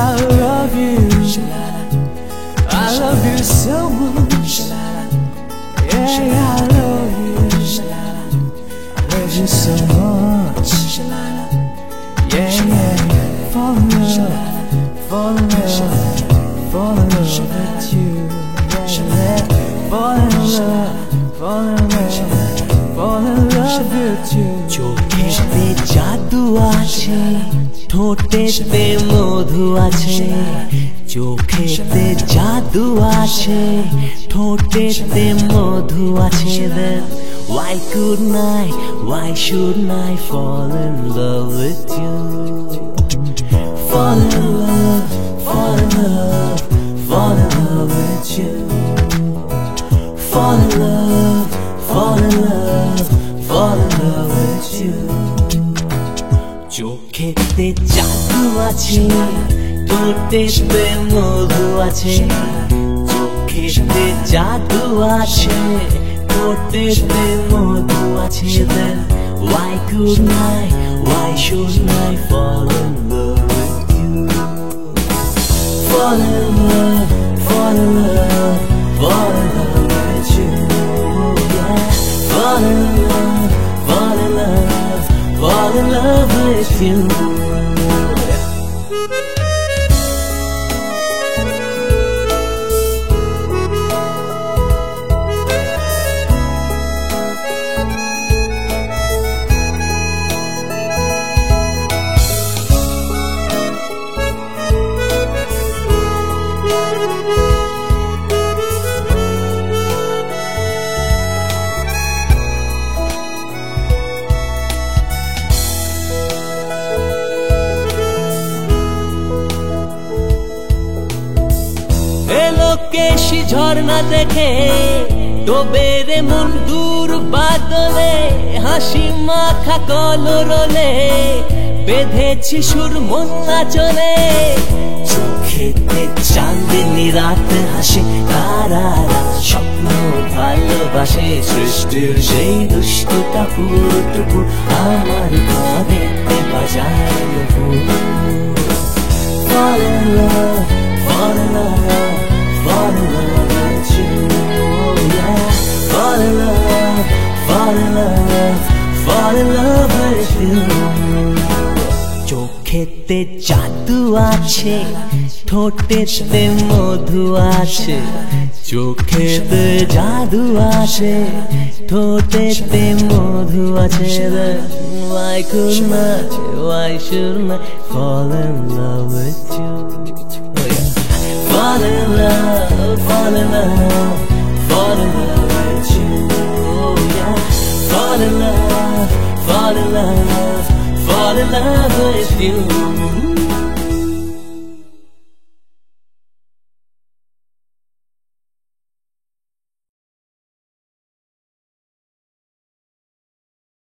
I love you. I love you so much. Yeah, I love you. I love you so much. Yeah, fall in love, fall in love, fall in love with you. Yeah, fall in love, fall in love, fall in love with you. চোখেতে জাদু আছে, ঠোঁটেতে মধু আছে। চোখেতে জাদু আছে, ঠোঁটেতে মধু আছে। Then why couldn't I, why shouldn't I fall in love with you? Fall in love, fall in love, fall in love with you. Fall in love, fall in love, fall in love with you. চোখেতে জাদু আছে, ঠোঁটেতে মধু আছে। চোখেতে জাদু আছে, ঠোঁটেতে মধু আছে। Then why couldn't I, why shouldn't I fall in love with you? Fall in love, fall in love, fall in love with you. Yeah, fall in love, fall in love, fall in love with you. কেশি ঝর্ণা দেখে ডোবেরে মন দূর বাদলে। হাসি মাখা কলরলে বেঁধেছি সুর মন নাচলে। চোখেতে চাঁদনি রাত হাসে, তারারা স্বপ্ন ভালোবাসে। সৃষ্টির সেই দুষ্টু টাপুরটুকু আমার ঘরেতে বাজায় ফুল। Fall in love, fall in love, fall in love with you. Oh yeah, fall in love, fall in love, fall in love with you. চোখেতে জাদু আছে, ঠোঁটেতে মধু আছে। চোখেতে জাদু আছে, ঠোঁটেতে মধু আছে। Why couldn't I, why shouldn't I fall in love with you? Fall in love, fall in love, fall in love with you. Oh yeah, fall in love, fall in love, fall in love with you.